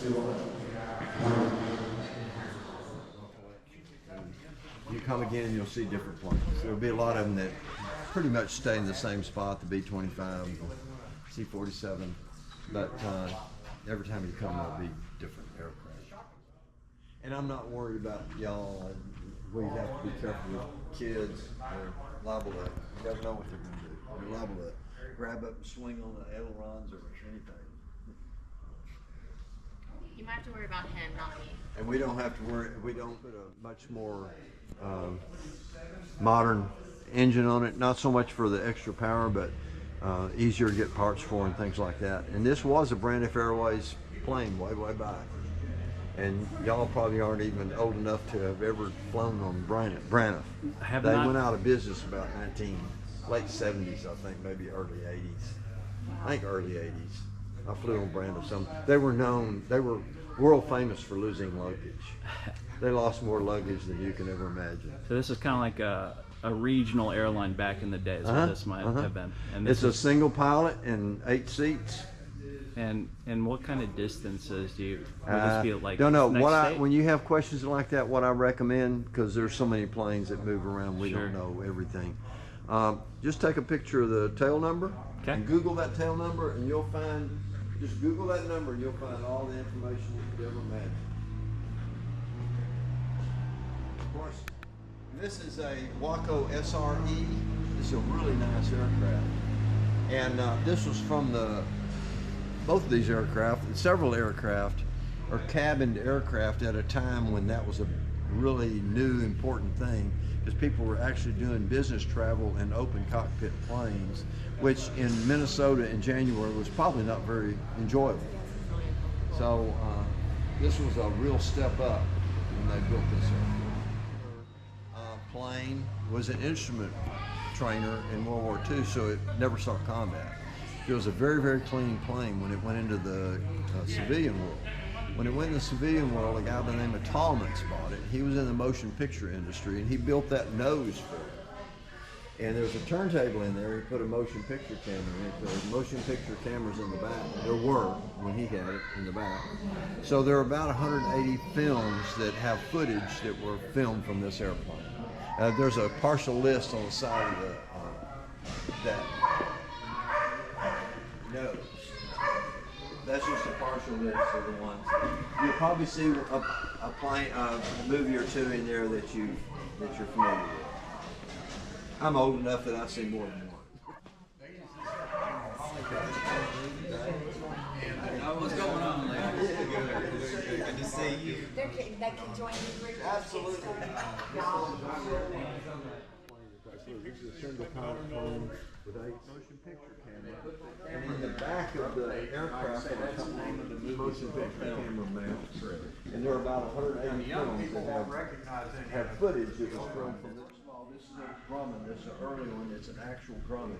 You come again and you'll see different planes. There'll be a lot of them that pretty much stay in the same spot, the B-25, C-47, but every time you come there'll be different aircraft. And I'm not worried about y'all. We have to be careful with kids. They're liable to, you never know what they're going to do. They're liable to grab up and swing on the ailerons or anything. You might have to worry about him, not me. And we don't have to worry, we don't put a much more modern engine on it, not so much for the extra power, but easier to get parts for and things like that. And this was a Braniff Airways plane way, way back. And y'all probably aren't even old enough to have ever flown on Braniff. They went out of business about late 70s, I think, maybe early 80s. I think early 80s. I flew on Braniff. They were world famous for losing luggage. They lost more luggage than you can ever imagine. So this is kind of like a regional airline back in the day, is what this might have been. And it's a single pilot and 8 seats. And what kind of distances do you, would this be like? Don't know. When you have questions like that, what I recommend, because there's so many planes that move around, we don't know everything. Just take a picture of the tail number and Google that tail number, and you'll find, just Google that number and you'll find all the information you could ever imagine. Of course, this is a Waco SRE. This is a really nice aircraft. And this was from both of these aircraft, and several aircraft are cabined aircraft at a time when that was a really new, important thing, because people were actually doing business travel in open cockpit planes, which in Minnesota in January was probably not very enjoyable. So this was a real step up when they built this aircraft. Plane was an instrument trainer in World War II, so it never saw combat. It was a very, very clean plane when it went into the civilian world. When it went in the civilian world, a guy by the name of Tallman's bought it. He was in the motion picture industry, and he built that nose for it. And there was a turntable in there. He put a motion picture camera in it. There were motion picture cameras in the back. There were, when he had it, in the back. So there are about 180 films that have footage that were filmed from this airplane. There's a partial list on the side of that nose. That's just a partial list of the ones. You'll probably see a movie or two in there that you're familiar with. I'm old enough that I've seen more than one. What's going on, ladies? Good to see you. They can join the group. Absolutely. This is a single pilot plane with a motion picture camera. And in the back of the aircraft are something the motion picture camera mounts. And there are about 180 films that have footage that was filmed from this. This is a Grumman. This is an early one. It's an actual Grumman.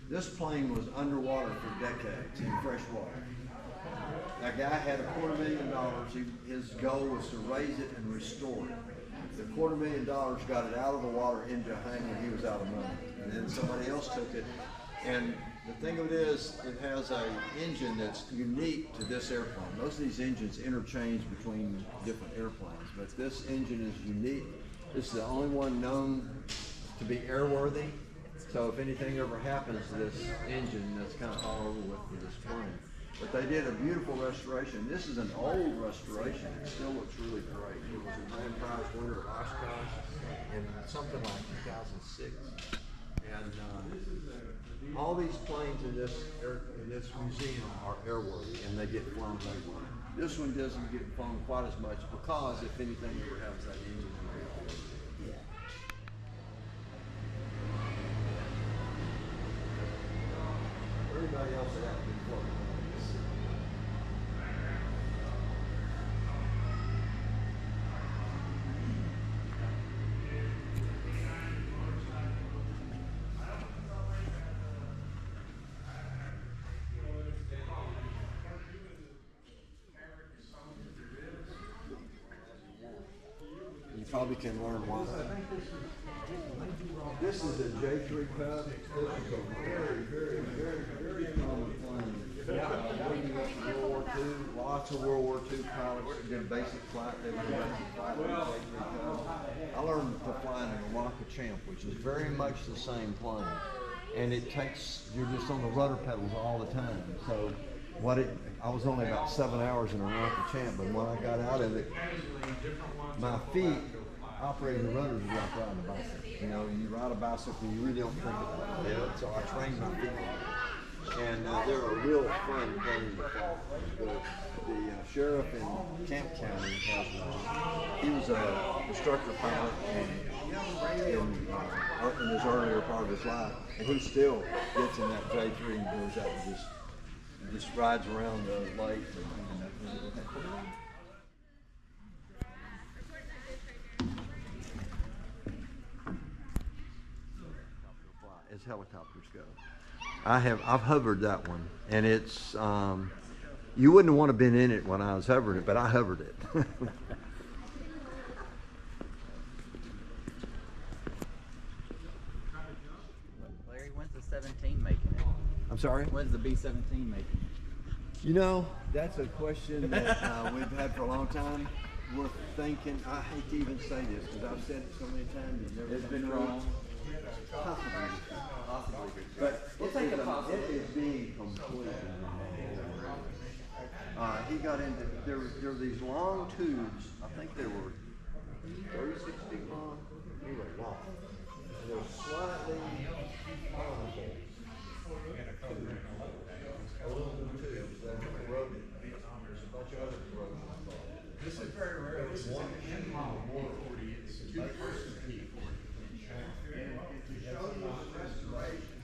This plane was underwater for decades in fresh water. That guy had $250,000. His goal was to raise it and restore it. The $250,000 got it out of the water into a hangar. He was out of money. And then somebody else took it. And the thing of it is, it has an engine that's unique to this airplane. Most of these engines interchange between different airplanes, but this engine is unique. This is the only one known to be airworthy. So if anything ever happens to this engine, that's kind of all over with for this plane. But they did a beautiful restoration. This is an old restoration. It still looks really great. It was a grand prize winner at Oshkosh in something like 2006. And all these planes in this museum are airworthy, and they get flown regularly. This one doesn't get flown quite as much because if anything ever happens to that engine, everybody else would have to be flown. You probably can learn why. This is a J3 Cup. This is a very, very, very, very common plane. Leading up to World War II, lots lots of World War II pilots that did basic flight. They were basic flight. I learned to fly in a Rocket Champ, which is very much the same plane. And it takes, you're just on the rudder pedals all the time. So I was only about 7 hours in a Rocket Champ, but when I got out of it, my feet operating the rudders is like riding a bicycle. You know, you ride a bicycle, you really don't think about it. So I trained my feet. And they're a real fun plane to fly. The sheriff in Camp County he was a instructor pilot in his earlier part of his life, and he still gets in that J3 and goes out and just rides around the lake. As helicopters go, I've hovered that one, and it's you wouldn't want to have been in it when I was hovering it, but I hovered it. Larry, when's the 17 making it? I'm sorry? When's the B-17 making it? You know, that's a question that we've had for a long time. We're thinking, I hate to even say this because I've said it so many times. It's been wrong. Possibly. But we'll take it is being completely wrong. He got into, there were these long tubes, I think they were 36 feet long. They were long. And they were slightly horrible tubes. Aluminum tubes that were corroded. There's a bunch of other corrosion involved. This is very rare. This is an N-model 440. It's a two-person P40. And to show you the restoration,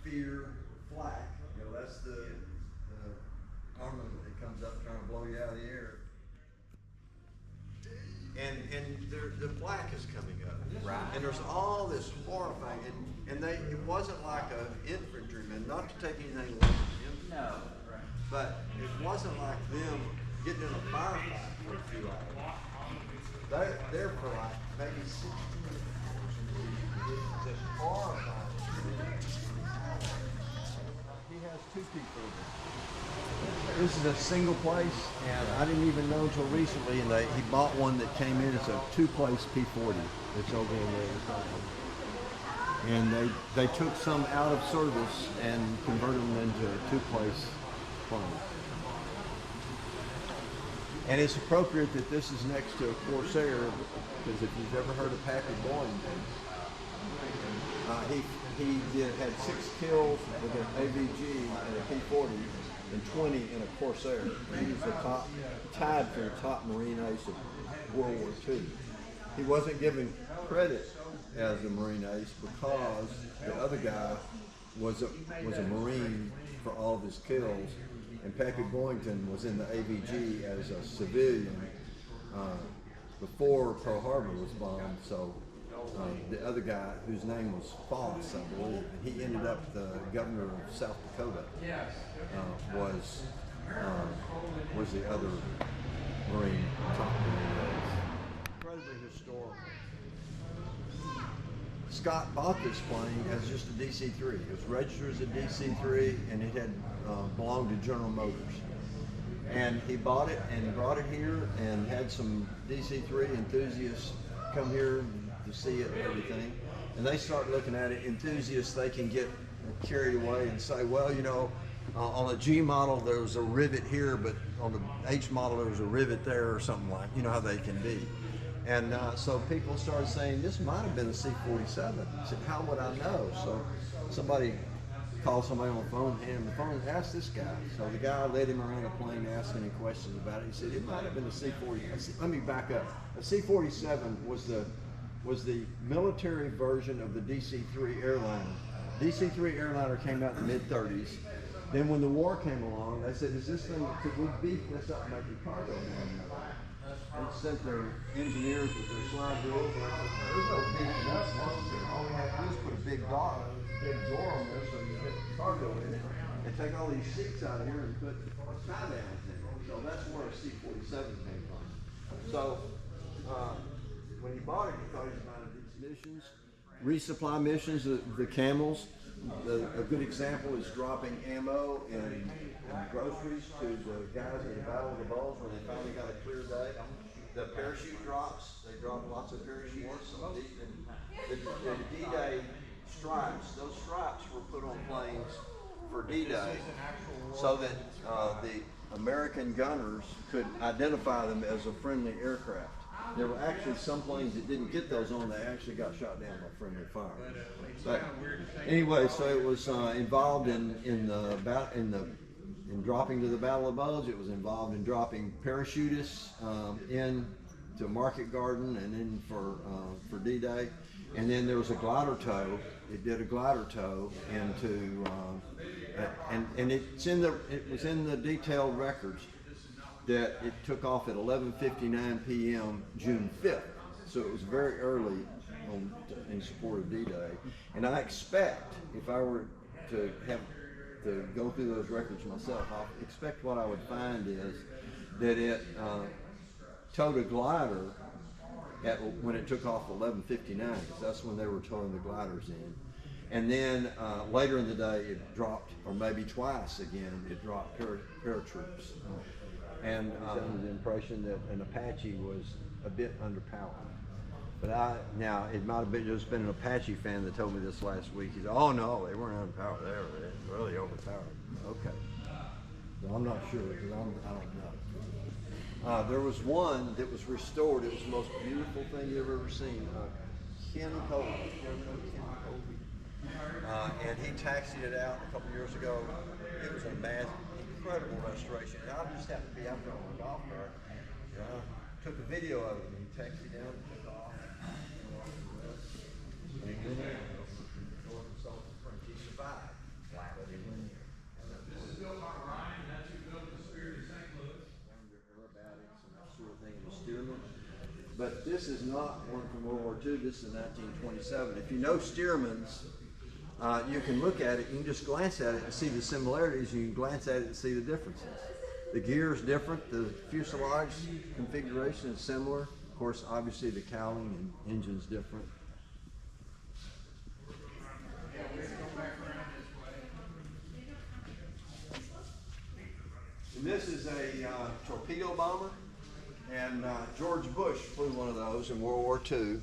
fear, flak. You know, that's the armament that comes up trying to blow you out of the air. And the flak is coming up. Right. And there's all this horrifying, and it wasn't like an infantryman, not to take anything away from them. No. Right. But it wasn't like them getting in a firefight for a few hours. They're for like maybe 16 hours. Just horrifying. He has two people. This is a single place, and I didn't even know until recently, and he bought one that came in. It's a two-place P40. It's over in there. And they took some out of service and converted them into a two-place plane. And it's appropriate that this is next to a Corsair, because if you've ever heard of Patrick Boyington, he had 6 kills with an AVG and a P40 and 20 in a Corsair. He was tied for the top Marine ace of World War II. He wasn't given credit as a Marine ace because the other guy was a Marine for all of his kills, and Patrick Boynton was in the AVG as a civilian before Pearl Harbor was bombed. So the other guy, whose name was Foss, I believe, and he ended up the governor of South Dakota, was the other Marine top incredibly historical. Scott bought this plane as just a DC-3. It was registered as a DC-3, and it had belonged to General Motors. And he bought it and brought it here and had some DC-3 enthusiasts come here to see it and everything. And they start looking at it. Enthusiasts, they can get carried away and say, well, you know, on a G model there was a rivet here, but on the H model there was a rivet there, or something like, you know how they can be. And so people started saying, this might have been a C-47. I said, how would I know? So somebody called somebody on the phone, handed him the phone, and asked this guy. So the guy led him around the plane, asked any questions about it. He said, it might have been a C-40. I said, let me back up. A C-47 was the military version of the DC-3 airliner. DC-3 airliner came out in the mid-30s. Then when the war came along, they said, is this thing, could we beef this up and make it cargo? And sent their engineers with their slide rules, and I said, there's no beefing up necessary. All we have to do is put a big door on there so you get the cargo in it, and take all these seats out of here and put tie downs in it. So that's where a C-47 came from. So when he bought it, he thought he was buying these missions, resupply missions, the camels. A good example is dropping ammo and groceries to the guys at the Battle of the Bulge when they finally got a clear day. The parachute drops, they dropped lots of parachutes. The D-Day stripes, those stripes were put on planes for D-Day so that the American gunners could identify them as a friendly aircraft. There were actually some planes that didn't get those on, they actually got shot down by friendly fire. But anyway, so it was involved in dropping to the Battle of Bulge. It was involved in dropping parachutists in to Market Garden and in for D-Day. And then there was a glider tow. It did a glider tow into and it was in the detailed records that it took off at 11:59 p.m. June 5th. So it was very early in support of D-Day. And I expect, if I were to have to go through those records myself, I expect what I would find is that it towed a glider when it took off at 11:59, because that's when they were towing the gliders in. And then later in the day it dropped, or maybe twice again, it dropped paratroops. And under the impression that an Apache was a bit underpowered. But now it might have just been an Apache fan that told me this last week. He said, "Oh no, they weren't underpowered. They were really overpowered." Okay, well, I'm not sure because I don't know. There was one that was restored. It was the most beautiful thing you've ever seen. Ken Colby. And he taxied it out a couple years ago. It was a incredible restoration. And I just happened to be out there on a golf cart. Took a video of it and he taxied down and took off. And he went in. He survived. But he went in. This is built by Ryan, that's who built the Spirit of St. Louis. Learned their aerobatics and that sort of thing in the Stearman. But this is not one from World War II. This is 1927. If you know Stearman's, you can look at it, you can just glance at it and see the similarities, you can glance at it and see the differences. The gear is different, the fuselage configuration is similar. Of course, obviously the cowling and engine's different. And this is a torpedo bomber, and George Bush flew one of those in World War II,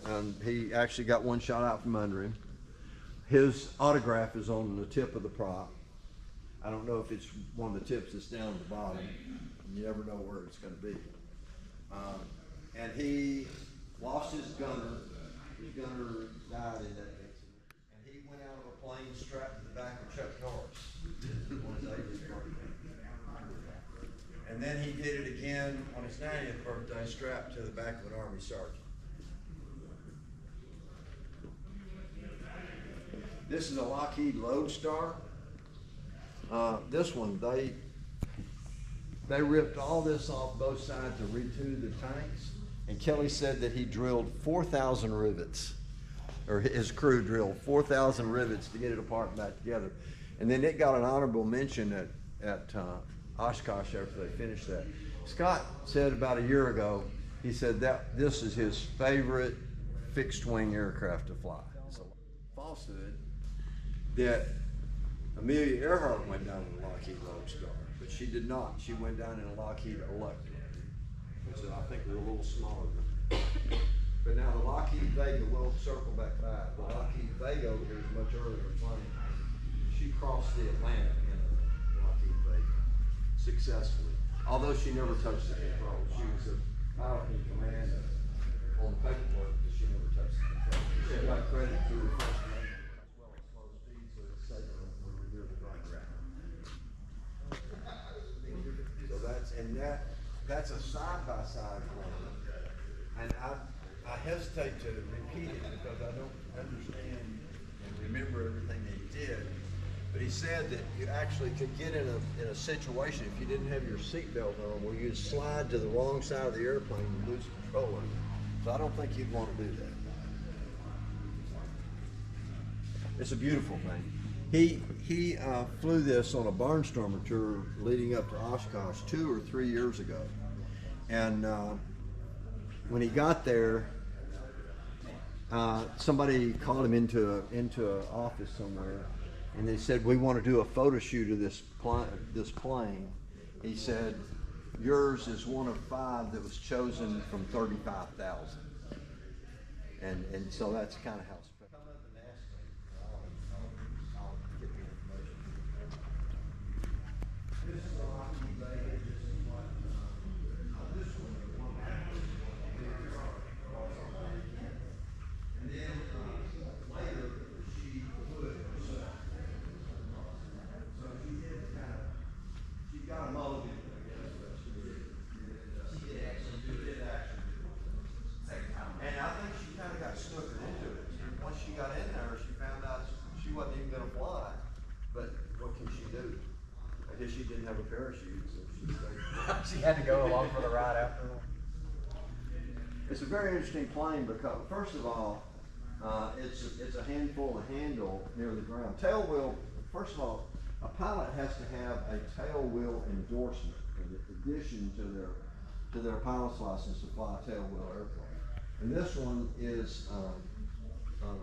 and he actually got one shot out from under him. His autograph is on the tip of the prop. I don't know if it's one of the tips that's down at the bottom. You never know where it's going to be. And he lost his gunner. His gunner died in that accident. And he went out of a plane strapped to the back of Chuck Norris on his 80th birthday. And then he did it again on his 90th birthday, strapped to the back of an Army sergeant. This is a Lockheed Lodestar. This one, they ripped all this off both sides to retool the tanks. And Kelly said that he drilled 4,000 rivets, or his crew drilled 4,000 rivets to get it apart and back together. And then it got an honorable mention at Oshkosh after they finished that. Scott said about a year ago, he said that this is his favorite fixed wing aircraft to fly. So, falsehood that Amelia Earhart went down in a Lockheed Lodestar, but she did not. She went down in a Lockheed Electra, which I think are a little smaller. But now the Lockheed Vega, we'll circle back by it. The Lockheed Vega over here is a much earlier plane. She crossed the Atlantic in a Lockheed Vega successfully, although she never touched the controls. She was a pilot in command on the paperwork, but she never touched the controls. She got credit to the first landing as well as slow speed, so it's safer when we're near the right ground. So that's a side-by-side plane. And I hesitate to repeat it because I don't understand and remember everything that he did. But he said that you actually could get in a situation if you didn't have your seatbelt on where you'd slide to the wrong side of the airplane and lose control of it. So I don't think you'd want to do that. It's a beautiful thing. He flew this on a barnstormer tour leading up to Oshkosh 2 or 3 years ago. And when he got there, somebody called him into an office somewhere, and they said, "We want to do a photo shoot of this plane." He said, "Yours is one of 5 that was chosen from 35,000." And so that's kind of how special. Come up and ask me. I'll get the information. This is a Lockheed Vega. This is what this one is one. And then later she flew it herself. So she did she got a mulligan, I guess, but she did actually do it. And I think she kind of got snookered into it. Once she got in there, she found out she wasn't even going to fly. But what can she do? I guess she didn't have a parachute, so she stayed. She had to go along for the ride after all. It's a very interesting plane because, first of all, it's a handful to handle near the ground. Tail wheel, first of all, a pilot has to have a tail wheel endorsement in addition to their pilot's license to fly a tail wheel airplane. And this one is the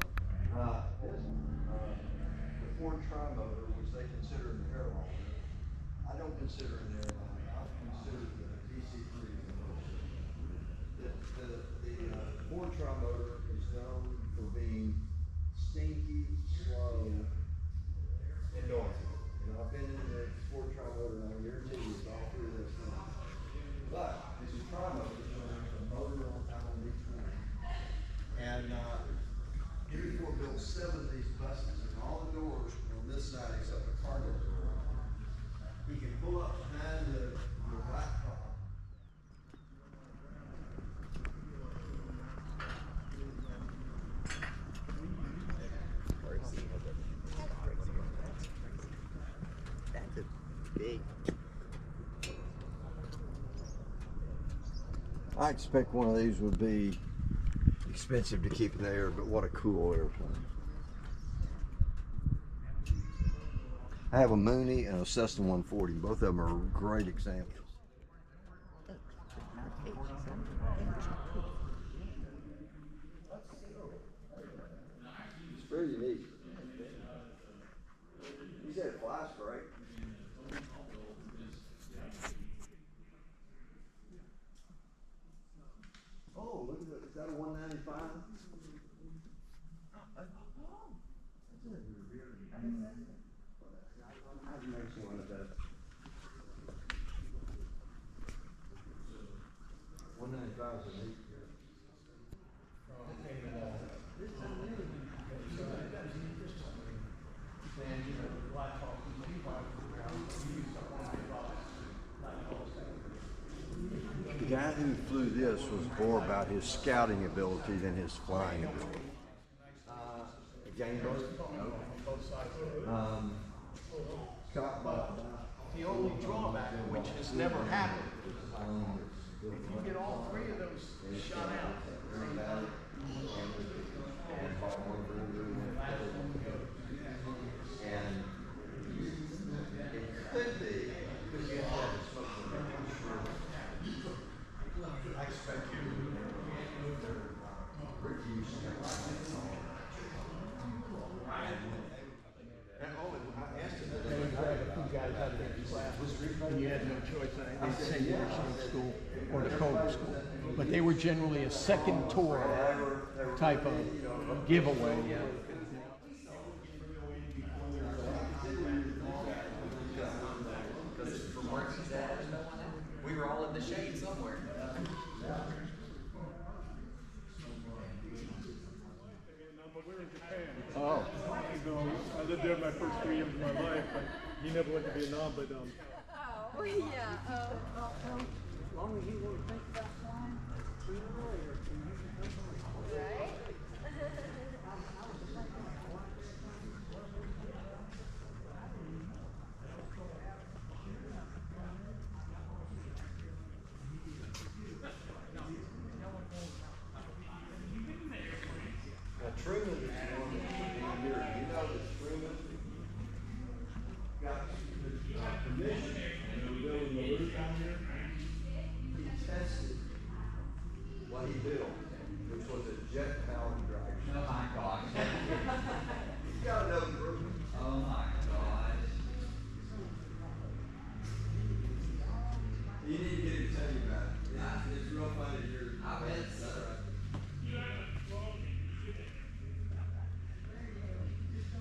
Ford Trimotor, which they consider an airline. I don't consider it an airline. I consider the DC-3 as an airline. The Ford Trimotor is known for being stinky, slow, and noisy. And I've been in the Ford Trimotor, and I guarantee you it's all 3 of those things. But it's a Trimotor, so there's a motor on each one. And Henry Ford built 7 of these buses, and all the doors on this side except the cargo door. He can pull up behind the black car. That's a big. I expect one of these would be expensive to keep in the air, but what a cool airplane. I have a Mooney and a Cessna 140. Both of them are great examples. It's very unique. He said it flies great. Oh, look at that. Is that a 195? I've never seen one of that. 195 is a neat. The guy who flew this was more about his scouting ability than his flying ability. A game bird? No. Scott bought The only drawback, which has never happened, if you get all three of those shot out at the same time, and it could be, because you have to have a smoke I expect you to refuse to I asked him today. and you had no choice. They send you to shooting school or to Cobra school, but they were generally a second tour type of giveaway. From where he's at, we were all in the shade somewhere. Oh. I lived there my first 3 years of my life, but he never went to Vietnam, but Oh, yeah. Oh. As long as you won't think about flying, sooner or later, Right? Now Truman is the one that's down here. You know that Truman got permission to build the roof down here. He tested what he built, which was a jet powered dragster. Oh my gosh. You gotta know Truman. Oh my gosh. You need to get him to tell you about it. It's real funny to hear. I bet so.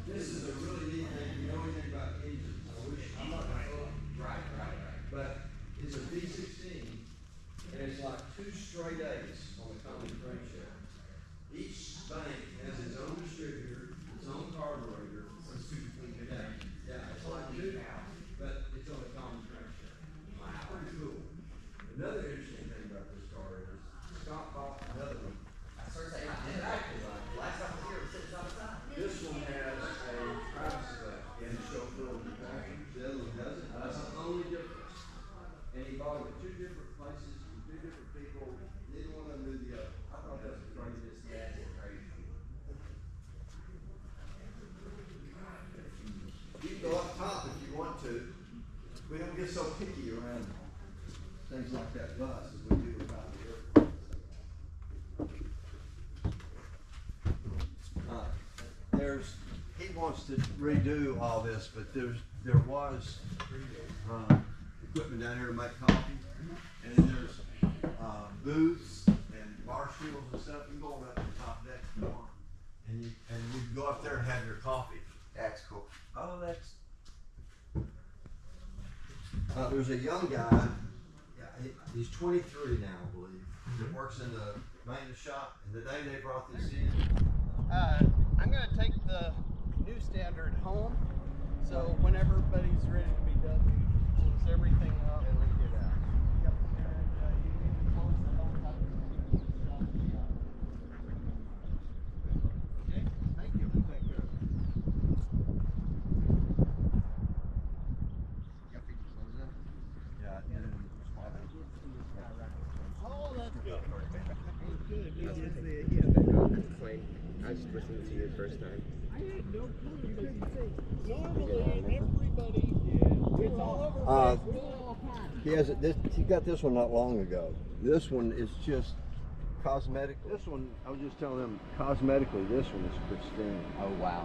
This is a really neat thing. You know anything about engines? I wish I'm not gonna. Right. But it's a V16, and it's like 2 straight A's on the common crankshaft. Each bank has its own distributor, its own carburetor. Yeah, it's like 2, but it's on a common crankshaft. Wow, pretty cool. Another interesting thing about this car is Scott bought another one. I sort of say I did actually. Last time I was here, it was sitting side by side. This one has a Travis in the chauffeur package. The other one doesn't. That's the only difference. And he bought it at 2 different places from 2 different people. Neither one of them knew the other. I thought that was the craziest thing. That's crazy. You can go up top if you want to. We don't get so picky around things like that bus as we do about the airplane. He wants to redo all this, but there was equipment down here to make coffee, and then there's booths and bar stools and stuff. You can go up to the top deck if you want, and you can go up there and have your coffee. That's cool. Oh, that's. There's a young guy. Yeah, he's 23 now, I believe. That works in the maintenance shop. And the day they brought this in. I'm going to take the new standard home, so when everybody's ready to be done, we close everything up and we get out. Yep, and you need to close the whole top. Okay, thank you. Take care. Yeah, Oh, that's good. I was listening to you the first time. I had no clue. You couldn't say. Normally, everybody, it's all over Facebook. He got this one not long ago. This one is just cosmetic. This one, I was just telling them, cosmetically, this one is pristine. Oh wow.